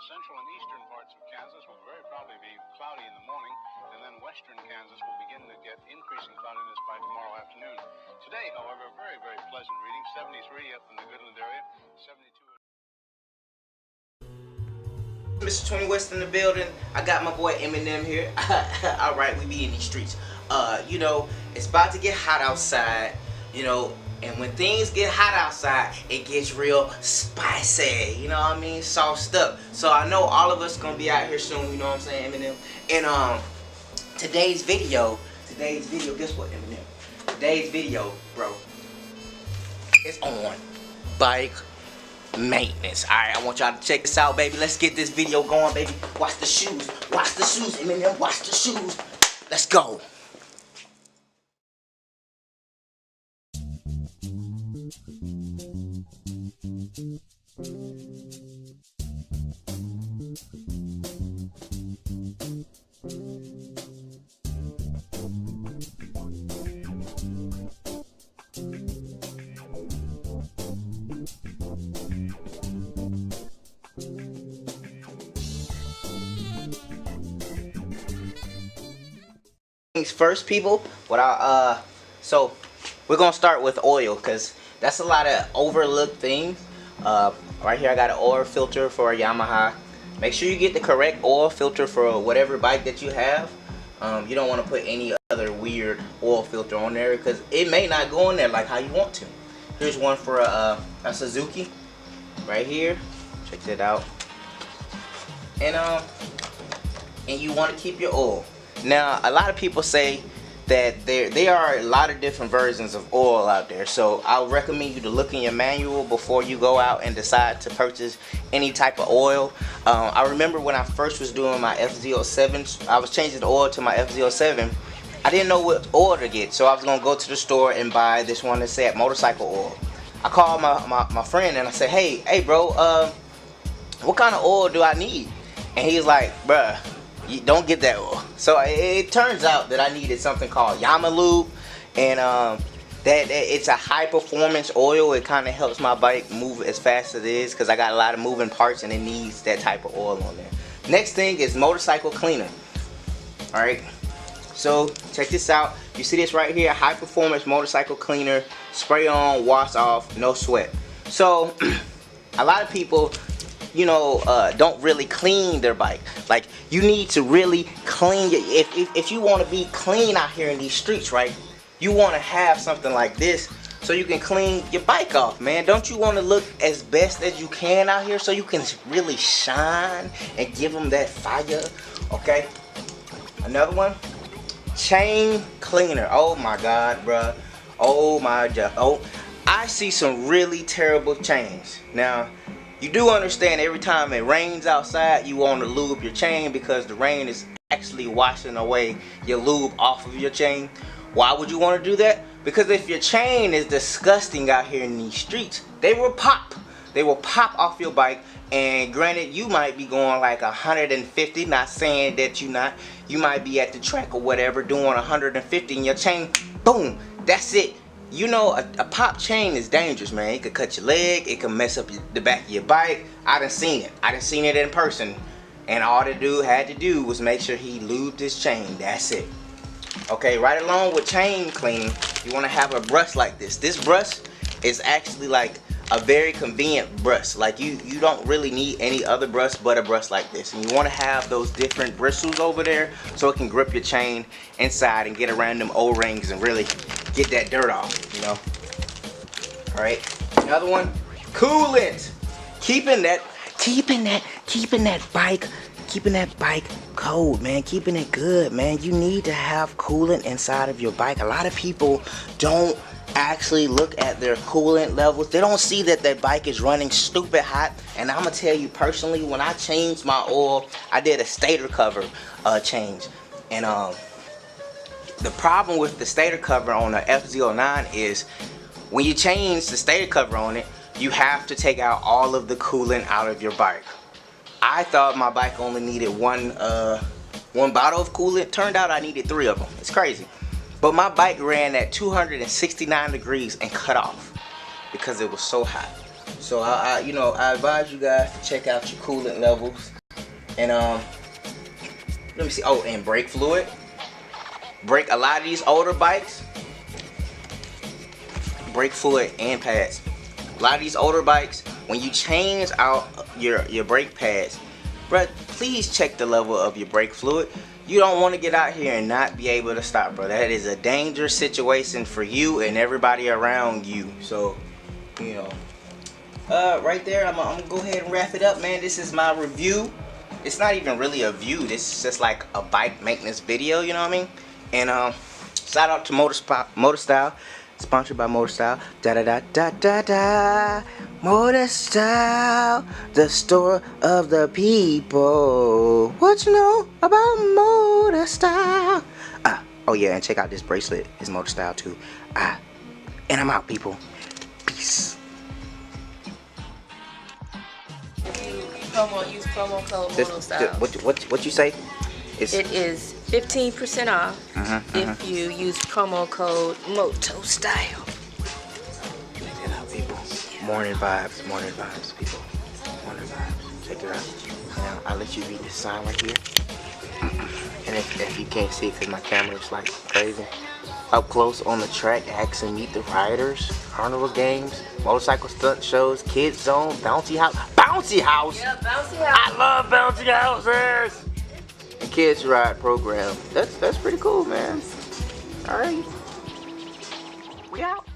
Central and eastern parts of Kansas will very probably be cloudy in the morning, and then western Kansas will begin to get increasing cloudiness by tomorrow afternoon. Today, however, very, very pleasant reading, 73 up in the Goodland area, 72. Mr. 20 West in the building. I got my boy Eminem here. Alright, we be in these streets. You know, it's about to get hot outside, you know, and when things get hot outside, it gets real spicy, you know what I mean? Sauced up. So I know all of us gonna be out here soon, you know what I'm saying, Eminem? And today's video, guess what, Eminem? Today's video, bro, is on bike maintenance. Alright, I want y'all to check this out, baby. Let's get this video going, baby. Watch the shoes. Watch the shoes, Eminem. Watch the shoes. Let's go. First, people, so we're gonna start with oil, because that's a lot of overlooked things. Right here I got an oil filter for a Yamaha. Make sure you get the correct oil filter for whatever bike that you have. You don't want to put any other weird oil filter on there, because it may not go in there like how you want to. Here's one for a Suzuki right here. Check that out. And you want to keep your oil. Now, a lot of people say that there are a lot of different versions of oil out there, so I would recommend you to look in your manual before you go out and decide to purchase any type of oil. I remember when I first was doing my FZ07, I was changing the oil to my FZ07. I didn't know what oil to get, so I was gonna go to the store and buy this one that said motorcycle oil. I called my friend and I said, hey bro, what kind of oil do I need? And he's like, bruh, you don't get that oil. So it turns out that I needed something called Yamalube, and that it's a high performance oil. It kind of helps my bike move as fast as it is, because I got a lot of moving parts and it needs that type of oil on there. Next thing is motorcycle cleaner. Alright, so check this out. You see this right here, high performance motorcycle cleaner, spray on, wash off, no sweat. So a lot of people, you know, don't really clean their bike. Like, you need to really clean your, if you want to be clean out here in these streets, right, you want to have something like this so you can clean your bike off, man. Don't you want to look as best as you can out here so you can really shine and give them that fire? Okay, another one, chain cleaner. Oh my god, bruh. Oh my god. Oh, I see some really terrible chains. Now, you do understand every time it rains outside, you want to lube your chain, because the rain is actually washing away your lube off of your chain. Why would you want to do that? Because if your chain is disgusting out here in these streets, they will pop. They will pop off your bike, and granted, you might be going like 150, not saying that you're not. You might be at the track or whatever doing 150 and your chain, boom, that's it. You know, a pop chain is dangerous, man. It could cut your leg. It could mess up the back of your bike. I done seen it. I done seen it in person. And all the dude had to do was make sure he lubed his chain. That's it. Okay, right along with chain cleaning, you want to have a brush like this. This brush is actually like a very convenient brush. Like, you don't really need any other brush but a brush like this. And you want to have those different bristles over there so it can grip your chain inside and get around them O-rings and really get that dirt off, you know. Alright, another one, coolant. Keeping that bike cold, man. Keeping it good, man. You need to have coolant inside of your bike. A lot of people don't actually look at their coolant levels. They don't see that their bike is running stupid hot. And I'm gonna tell you personally, when I changed my oil, I did a stator cover change, and the problem with the stator cover on the FZ09 is when you change the stator cover on it, you have to take out all of the coolant out of your bike. I thought my bike only needed one bottle of coolant. Turned out I needed 3 of them. It's crazy. But my bike ran at 269 degrees and cut off because it was so hot. So I advise you guys to check out your coolant levels. And let me see. Oh, and brake fluid. A lot of these older bikes, brake fluid and pads. A lot of these older bikes, when you change out your brake pads, bruh, please check the level of your brake fluid. You don't want to get out here and not be able to stop, bro. That is a dangerous situation for you and everybody around you. So, you know, right there, I'm gonna go ahead and wrap it up, man. This is my review. It's not even really a view. This is just like a bike maintenance video, you know what I mean? And shout out to Motostyle, sponsored by Motostyle. Da da da da da da. Motostyle, the store of the people. What you know about Motostyle? Oh yeah, and check out this bracelet. It's Motostyle too. And I'm out, people. Peace. Use promo code Motostyle. What you say? It is 15% off if you use promo code Motostyle. Check that out, people. Morning vibes, people. Morning vibes. Check it out. Now I'll let you read this sign right here. And if you can't see it because my camera is like crazy. Up close on the track, ask and meet the riders, carnival games, motorcycle stunt shows, kids zone, bouncy house. Bouncy house! Yeah, bouncy house. I love bouncy houses! And kids ride program. That's pretty cool, man. Alright. We out.